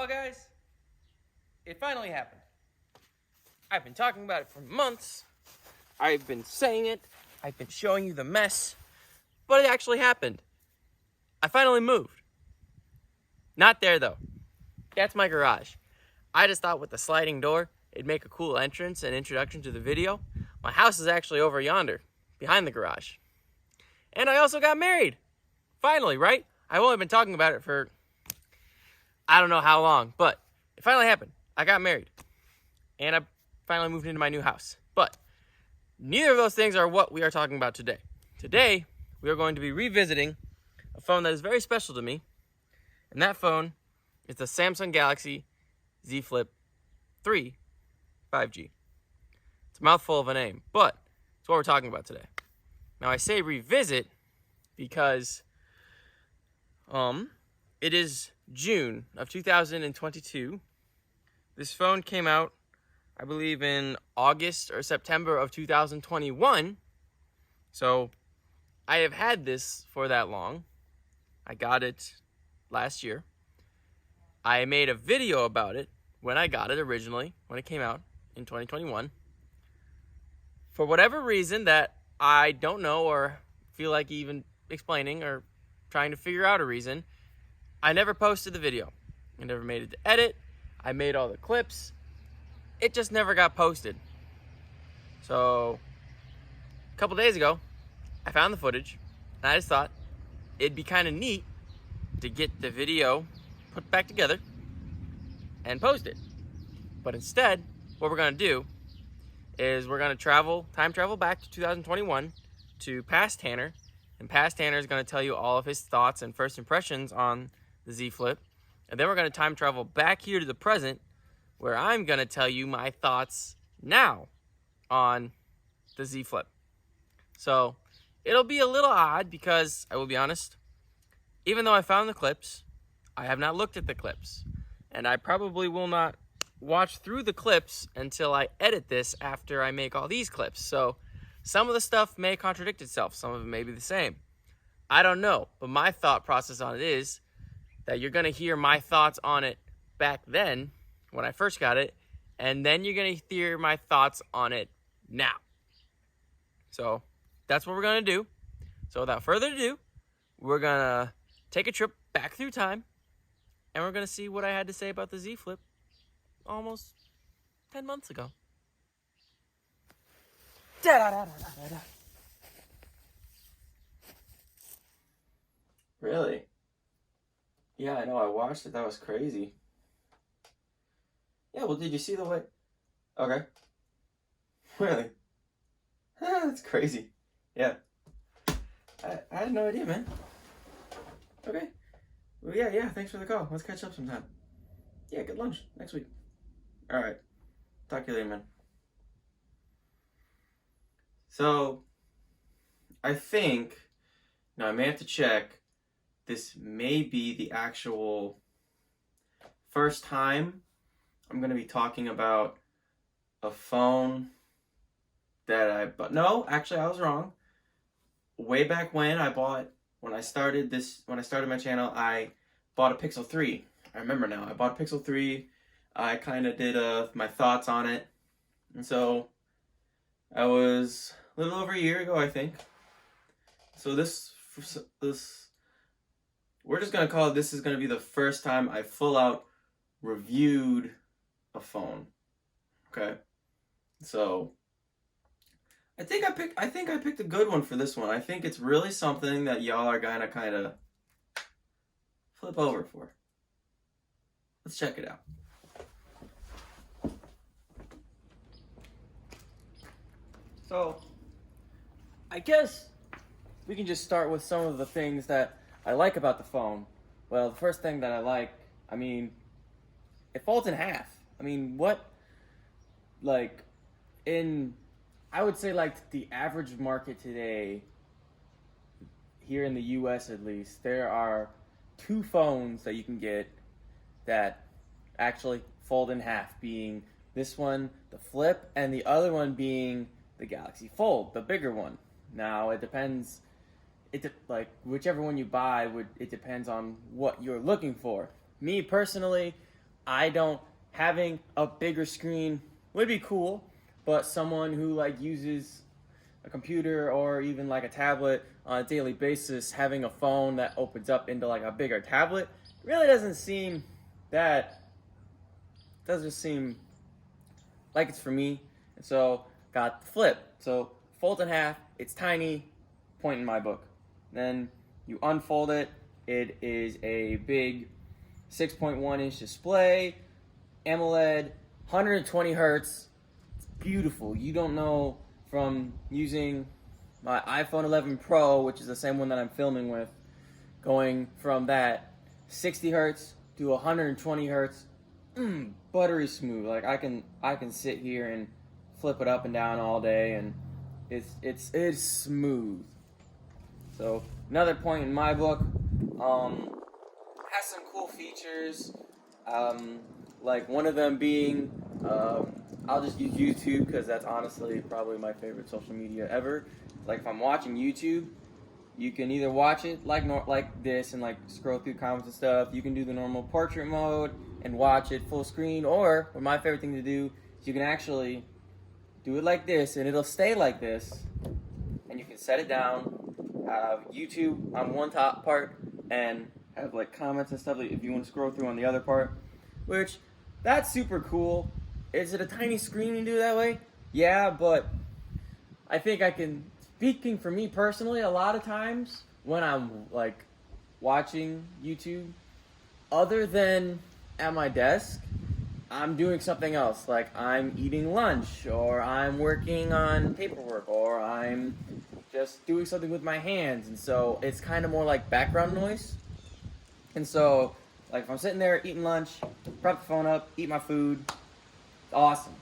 guys, it finally happened. I've been talking about it for months. I've been saying it. I've been showing you the mess. But it actually happened. I finally moved. Not there, though. That's my garage. I just thought with the sliding door, it'd make a cool entrance and introduction to the video. My house is actually over yonder, behind the garage. And I also got married. Finally, right? I've only been talking about it for I don't know how long, but it finally happened. I got married. And I finally moved into my new house. But neither of those things are what we are talking about today. Today, we are going to be revisiting a phone that is very special to me. And that phone is the Samsung Galaxy Z Flip 3 5G. It's a mouthful of a name, but it's what we're talking about today. Now, I say revisit because it is June of 2022. This phone came out, I believe, in August or September of 2021. So I have had this for that long. I got it last year. I made a video about it when I got it originally, when it came out in 2021. For whatever reason that I don't know or feel like even explaining or trying to figure out a reason, I never posted the video. I never made it to edit. I made all the clips. It just never got posted. So a couple days ago, I found the footage, and I just thought it'd be kind of neat to get the video put back together and post it. But instead, what we're going to do is we're going to time travel back to 2021 to past Tanner, and past Tanner is going to tell you all of his thoughts and first impressions on the Z Flip. And then we're going to time travel back here to the present, where I'm going to tell you my thoughts now on the Z Flip. So it'll be a little odd because, I will be honest, even though I found the clips, I have not looked at the clips. And I probably will not watch through the clips until I edit this after I make all these clips. So some of the stuff may contradict itself. Some of it may be the same. I don't know. But my thought process on it is that you're going to hear my thoughts on it back then when I first got it. And then you're going to hear my thoughts on it now. So that's what we're going to do. So without further ado, we're going to take a trip back through time. And we're going to see what I had to say about the Z Flip almost 10 months ago. Really? Yeah, I know. I watched it. That was crazy. Yeah, well, did you see the way? Okay. Really? That's crazy. Yeah. I had no idea, man. Okay. Well, yeah. Thanks for the call. Let's catch up sometime. Yeah, good lunch next week. All right. Talk to you later, man. So, I think, now I may have to check, this may be the actual first time I'm going to be talking about a phone that I bought. No, actually, I was wrong. Way back when I started my channel, I bought a Pixel 3. I remember now. I bought a Pixel 3. I kind of did my thoughts on it. And so I was a little over a year ago, I think. So this we're just going to call it, this is going to be the first time I full out reviewed a phone. Okay? So I think I picked a good one for this one. I think it's really something that y'all are gonna kind of flip over for. Let's check it out. So, I guess we can just start with some of the things that I like about the phone. Well, the first thing that I like, it folds in half. I would say the average market today, here in the US at least, there are two phones that you can get that actually fold in half, being this one, the Flip, and the other one being the Galaxy Fold, the bigger one. Now, it depends, whichever one you buy, it depends on what you're looking for. Me, personally, I don't, having a bigger screen would be cool, but someone who like uses a computer or even like a tablet on a daily basis, having a phone that opens up into like a bigger tablet really doesn't seem like it's for me. And so got the flip. So fold in half, it's tiny, point in my book. Then you unfold it, it is a big 6.1 inch display, AMOLED, 120 hertz. It's beautiful. You don't know from using my iPhone 11 Pro, which is the same one that I'm filming with, going from that 60 hertz to 120 hertz, buttery smooth. Like I can sit here and flip it up and down all day, and it's smooth. So another point in my book, has some cool features, like one of them being, I'll just use YouTube because that's honestly probably my favorite social media ever. Like if I'm watching YouTube, you can either watch it like this and like scroll through comments and stuff. You can do the normal portrait mode and watch it full screen, or what my favorite thing to do is you can actually do it like this and it'll stay like this, and you can set it down, have YouTube on one top part and have like comments and stuff like if you want to scroll through on the other part, which that's super cool. Is it a tiny screen to do it that way? Yeah, but I think I can, speaking for me personally, a lot of times when I'm like watching YouTube, other than at my desk, I'm doing something else. Like I'm eating lunch, or I'm working on paperwork, or I'm just doing something with my hands. And so it's kind of more like background noise. And so, like if I'm sitting there eating lunch, prop the phone up, eat my food, it's awesome.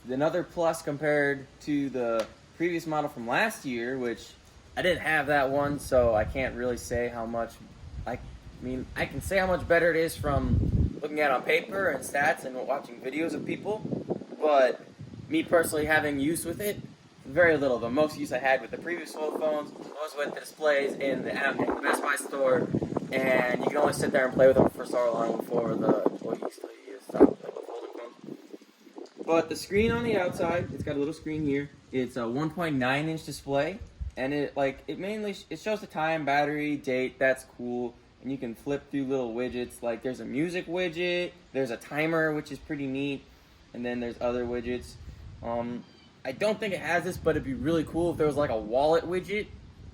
Another plus compared to the previous model from last year, which I didn't have that one, so I can't really say how much. I can say how much better it is from looking at it on paper and stats and watching videos of people, but me personally having use with it, very little. The most use I had with the previous fold phones was with the displays in the Best Buy store, and you can only sit there and play with them for so long before the employees tell you to stop folding phones. But the screen on the outside, it's got a little screen here. It's a 1.9 inch display, and it mainly shows the time, battery, date. That's cool, and you can flip through little widgets. Like there's a music widget, there's a timer, which is pretty neat, and then there's other widgets. I don't think it has this, but it'd be really cool if there was like a wallet widget,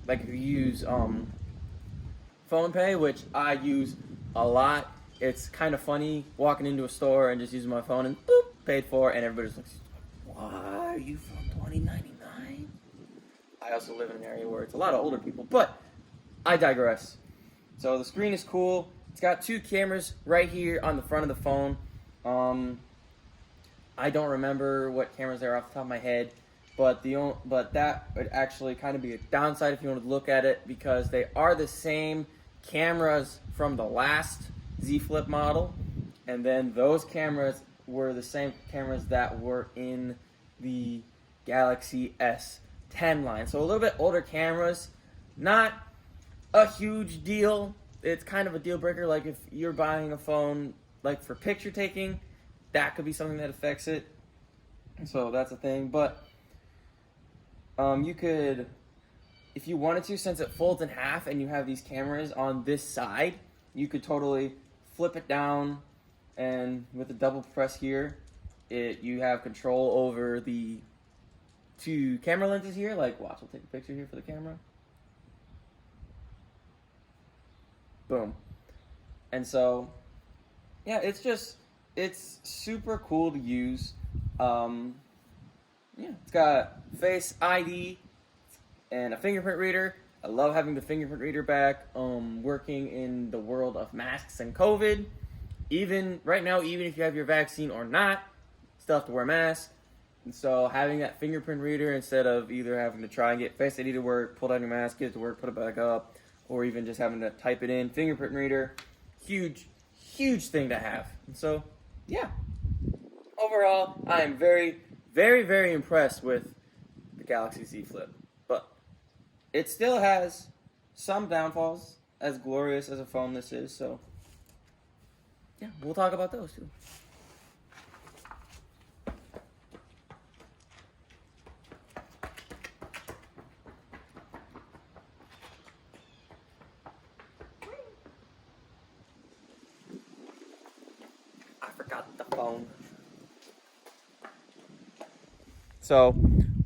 like if you use phone pay, which I use a lot. It's kind of funny walking into a store and just using my phone and boop, paid for, and everybody just looks, why are you from 2099? I also live in an area where it's a lot of older people, but I digress. So the screen is cool. It's got two cameras right here on the front of the phone. I don't remember what cameras they are off the top of my head, but that would actually kind of be a downside if you wanted to look at it, because they are the same cameras from the last Z Flip model, and then those cameras were the same cameras that were in the Galaxy S10 line. So a little bit older cameras, not a huge deal. It's kind of a deal breaker. Like if you're buying a phone like for picture taking, that could be something that affects it. So that's a thing. But you could, if you wanted to, since it folds in half and you have these cameras on this side, you could totally flip it down, and with a double press here, you have control over the two camera lenses here. Like, watch, I'll take a picture here for the camera. Boom. And so, yeah, it's super cool to use. Yeah, it's got Face ID and a fingerprint reader. I love having the fingerprint reader back, working in the world of masks and COVID. Even right now, even if you have your vaccine or not, still have to wear a mask. And so having that fingerprint reader, instead of either having to try and get Face ID to work, pull down your mask, get it to work, put it back up, or even just having to type it in, fingerprint reader, huge thing to have. And so, yeah. Overall, I am very, very, very impressed with the Galaxy Z Flip. But it still has some downfalls. as glorious as a phone this is. So yeah, we'll talk about those too. I forgot the phone. So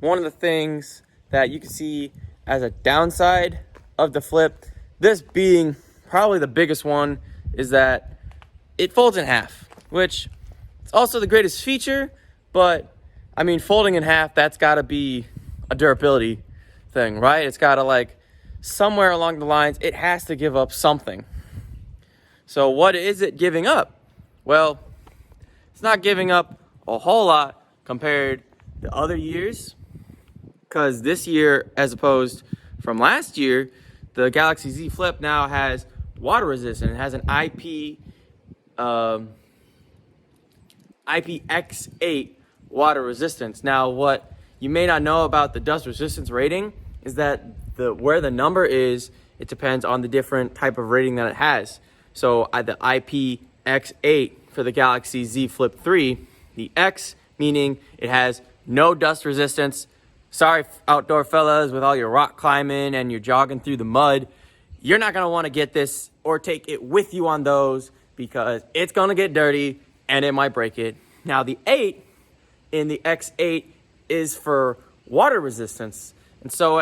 one of the things that you can see as a downside of the Flip, this being probably the biggest one, is that it folds in half, which is also the greatest feature, but I mean, folding in half, that's gotta be a durability thing, right? It's gotta, like, somewhere along the lines, it has to give up something. So what is it giving up? Well, it's not giving up a whole lot compared to other years, because this year, as opposed from last year, the Galaxy Z Flip now has water resistant. It has an IPX8 water resistance. Now, what you may not know about the dust resistance rating is that where the number is, it depends on the different type of rating that it has. So the IPX8 for the Galaxy Z Flip 3, the X meaning it has no dust resistance. Sorry, outdoor fellas, with all your rock climbing and you're jogging through the mud, you're not going to want to get this or take it with you on those, because it's going to get dirty and it might break it. Now, the 8 in the X8 is for water resistance. And so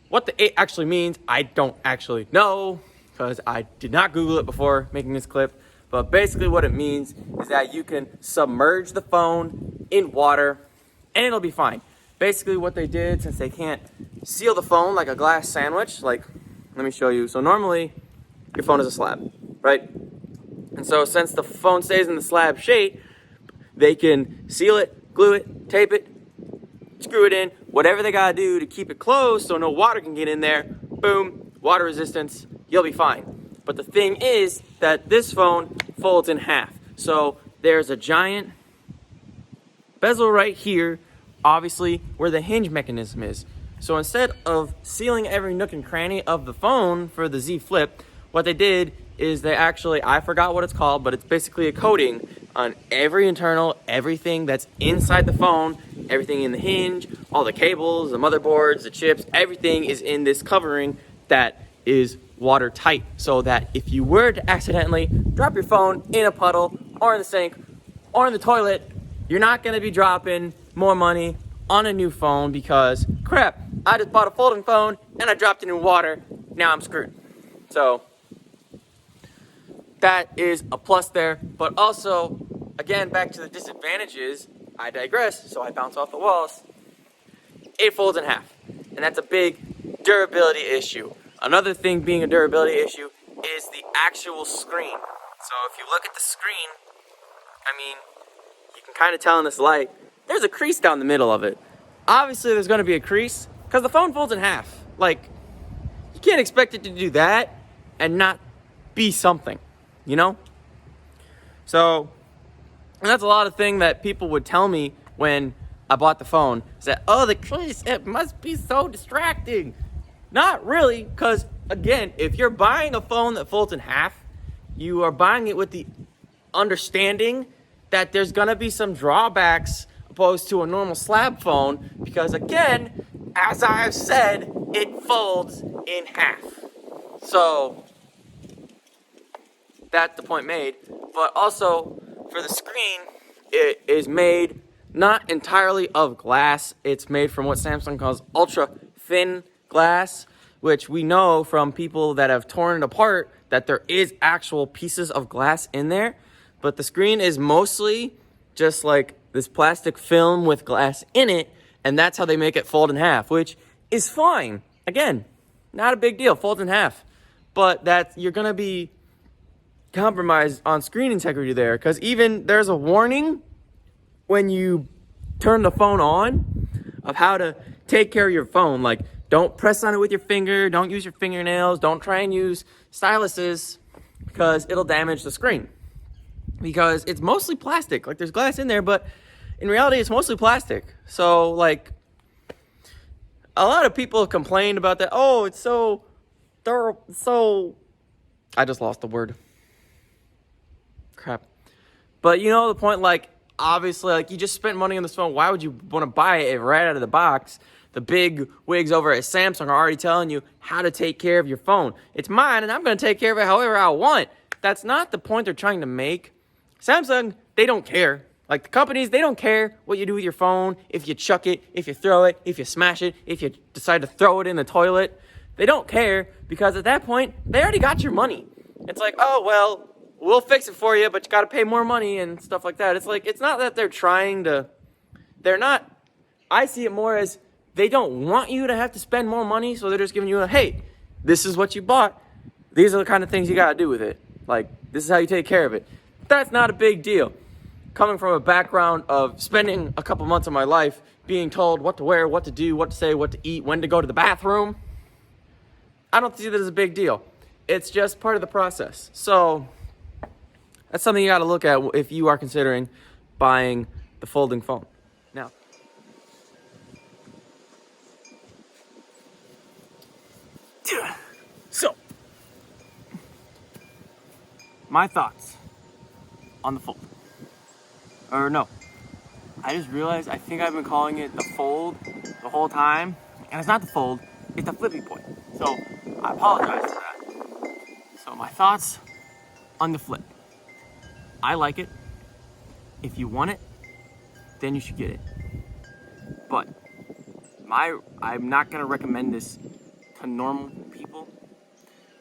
what the 8 actually means, I don't actually know, because I did not Google it before making this clip. But basically what it means is that you can submerge the phone in water and it'll be fine. Basically what they did, since they can't seal the phone like a glass sandwich, like, let me show you. So normally your phone is a slab, right? And so since the phone stays in the slab shape, they can seal it, glue it, tape it, screw it in, whatever they gotta do to keep it closed so no water can get in there. Boom, water resistance, you'll be fine. But the thing is that this phone folds in half. So there's a giant bezel right here, obviously, where the hinge mechanism is. So instead of sealing every nook and cranny of the phone for the Z Flip, what they did is they actually, I forgot what it's called, but it's basically a coating on every internal, everything that's inside the phone, everything in the hinge, all the cables, the motherboards, the chips, everything is in this covering that is watertight, so that if you were to accidentally drop your phone in a puddle or in the sink or in the toilet, you're not going to be dropping more money on a new phone because, crap, I just bought a folding phone and I dropped it in water. Now I'm screwed. So that is a plus there. But also, again, back to the disadvantages, I digress, so I bounce off the walls. It folds in half, and that's a big durability issue. Another thing being a durability issue is the actual screen. So if you look at the screen, I mean, you can kind of tell in this light, there's a crease down the middle of it. Obviously, there's going to be a crease because the phone folds in half. Like, you can't expect it to do that and not be something, you know? So, and that's a lot of thing that people would tell me when I bought the phone. Is that, oh, the crease, it must be so distracting. Not really, because, again, if you're buying a phone that folds in half, you are buying it with the understanding that there's going to be some drawbacks opposed to a normal slab phone, because, again, as I've said, it folds in half. So that's the point made. But also, for the screen, it is made not entirely of glass. It's made from what Samsung calls ultra thin glass, which we know from people that have torn it apart that there is actual pieces of glass in there. But the screen is mostly just like this plastic film with glass in it, and that's how they make it fold in half, which is fine. Again, not a big deal, folds in half. But that you're gonna be compromised on screen integrity there, because even there's a warning when you turn the phone on of how to take care of your phone. Like, don't press on it with your finger, don't use your fingernails, don't try and use styluses, because it'll damage the screen. Because it's mostly plastic. Like, there's glass in there, but in reality, it's mostly plastic. So, like, a lot of people have complained about that. Oh, it's so they're so... I just lost the word. Crap. But you know the point, like, obviously, like, you just spent money on this phone. Why would you want to buy it right out of the box? The big wigs over at Samsung are already telling you how to take care of your phone. It's mine, and I'm going to take care of it however I want. That's not the point they're trying to make. Samsung, they don't care. Like, the companies, they don't care what you do with your phone, if you chuck it, if you throw it, if you smash it, if you decide to throw it in the toilet. They don't care, because at that point, they already got your money. It's like, oh, well, we'll fix it for you, but you got to pay more money and stuff like that. It's like, it's not that they're trying to, they're not, I see it more as they don't want you to have to spend more money, so they're just giving you a, hey, this is what you bought. These are the kind of things you got to do with it. Like, this is how you take care of it. That's not a big deal. Coming from a background of spending a couple months of my life being told what to wear, what to do, what to say, what to eat, when to go to the bathroom, I don't see that as a big deal. It's just part of the process. So that's something you got to look at if you are considering buying the folding phone. Now, so my thoughts on the Fold. Or no, I just realized I think I've been calling it the Fold the whole time, and it's not the Fold, it's the Flippy Boy. So I apologize for that. So my thoughts on the Flip. I like it. If you want it, then you should get it. But I'm not gonna recommend this to normal people.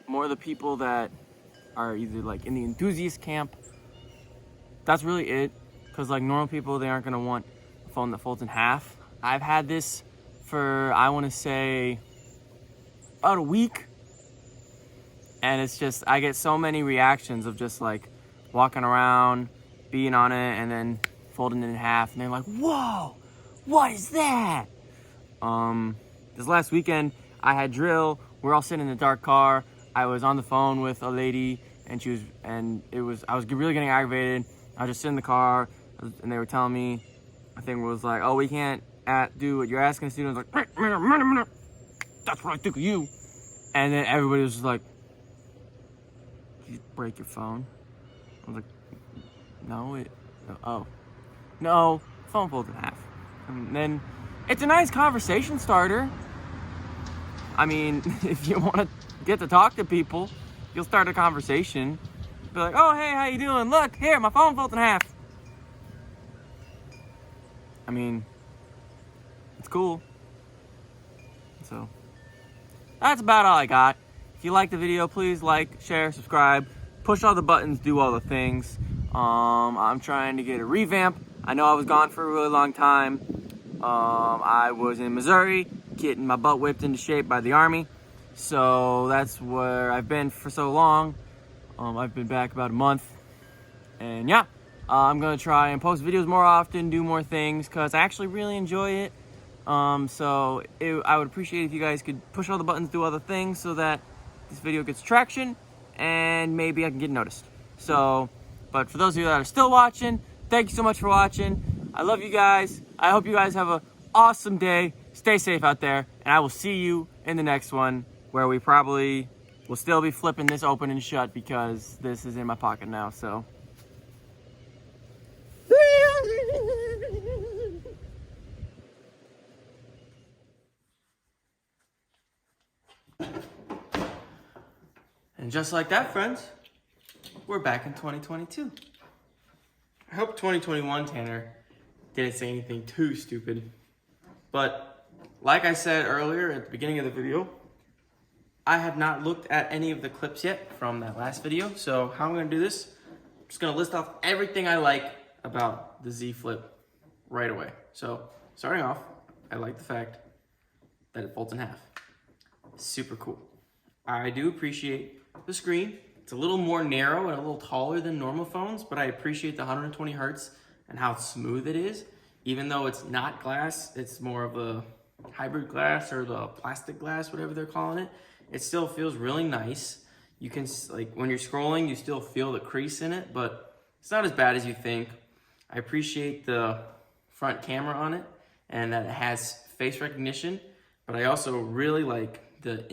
More the people that are either like in the enthusiast camp. That's really it. Because like normal people, they aren't gonna want a phone that folds in half. I've had this for, I wanna say, about a week. And it's just, I get so many reactions of just like walking around, being on it, and then folding it in half. And they're like, whoa, what is that? This last weekend, I had drill. We're all sitting in the dark car. I was on the phone with a lady, and I was really getting aggravated. I was just sitting in the car, and they were telling me, I think it was like, oh, we can't do what you're asking us to do. I was like, that's what I think of you. And then everybody was just like, did you break your phone? I was like, no, no, phone folds in half. And then it's a nice conversation starter. I mean, if you want to get to talk to people, you'll start a conversation. Be like, oh, hey, how you doing? Look, here, my phone folds in half. I mean, it's cool. So, that's about all I got. If you like the video, please like, share, subscribe, push all the buttons, do all the things. I'm trying to get a revamp. I know I was gone for a really long time. I was in Missouri, getting my butt whipped into shape by the Army. So that's where I've been for so long. I've been back about a month. And yeah, I'm going to try and post videos more often, do more things, because I actually really enjoy it. I would appreciate if you guys could push all the buttons, do other things, so that this video gets traction, and maybe I can get noticed. So, but for those of you that are still watching, thank you so much for watching. I love you guys. I hope you guys have an awesome day. Stay safe out there, and I will see you in the next one, where we probably will still be flipping this open and shut because this is in my pocket now, so. And just like that, friends, we're back in 2022. I hope 2021 Tanner didn't say anything too stupid. But like I said earlier at the beginning of the video, I have not looked at any of the clips yet from that last video. So how I'm gonna do this, I'm just gonna list off everything I like about the Z Flip right away. So starting off, I like the fact that it folds in half. Super cool. I do appreciate the screen. It's a little more narrow and a little taller than normal phones, but I appreciate the 120 hertz and how smooth it is. Even though it's not glass, it's more of a hybrid glass or the plastic glass, whatever they're calling it. It still feels really nice. You can, like, when you're scrolling, you still feel the crease in it, but it's not as bad as you think. I appreciate the front camera on it and that it has face recognition, but I also really like the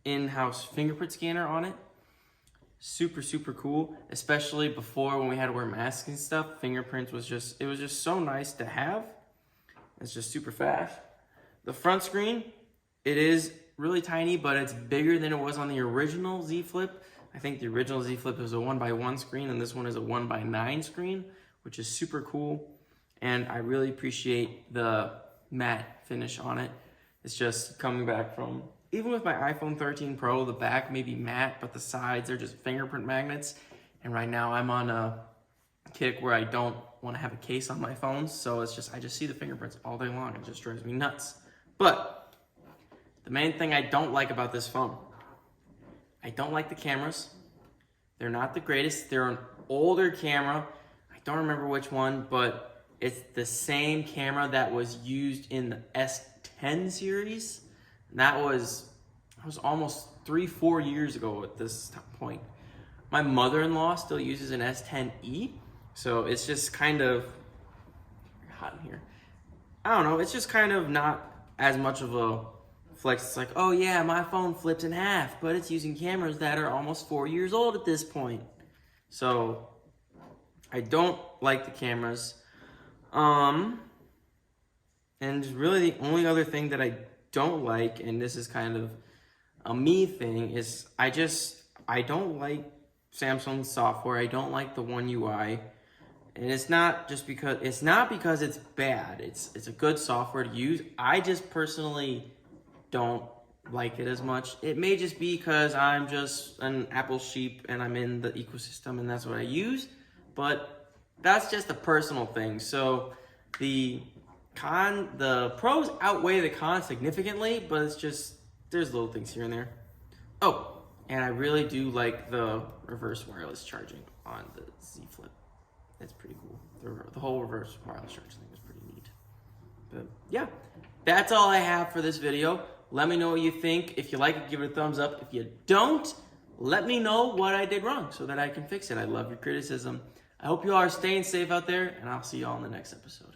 in-house fingerprint scanner on it. Super, super cool, especially before when we had to wear masks and stuff. Fingerprints was just, it was just so nice to have. It's just super fast. The front screen, it is really tiny, but it's bigger than it was on the original Z Flip. I think the original Z Flip was a 1x1 screen, and this one is a 1x9 screen, which is super cool. And I really appreciate the matte finish on it. It's just coming back from, even with my iPhone 13 Pro, the back may be matte, but the sides are just fingerprint magnets. And right now I'm on a kick where I don't want to have a case on my phone, so it's just, I just see the fingerprints all day long. It just drives me nuts. But the main thing I don't like about this phone, I don't like the cameras. They're not the greatest. They're an older camera. I don't remember which one, but it's the same camera that was used in the S10 series. And that was almost 3-4 years ago at this point. My mother-in-law still uses an S10e, so it's just kind of hot in here. I don't know, it's just kind of not as much of a flex. It's like, oh yeah, my phone flips in half, but it's using cameras that are almost 4 years old at this point. So I don't like the cameras. And really the only other thing that I don't like, and this is kind of a me thing, is I don't like Samsung's software. I don't like the One UI. And it's not because it's bad. It's a good software to use. I just personally don't like it as much. It may just be because I'm just an Apple sheep and I'm in the ecosystem and that's what I use, but that's just a personal thing. So the pros outweigh the cons significantly, but it's just, there's little things here and there. Oh, and I really do like the reverse wireless charging on the Z Flip. That's pretty cool. The whole reverse wireless charging thing is pretty neat. But yeah, that's all I have for this video. Let me know what you think. If you like it, give it a thumbs up. If you don't, let me know what I did wrong so that I can fix it. I love your criticism. I hope you all are staying safe out there, and I'll see you all in the next episode.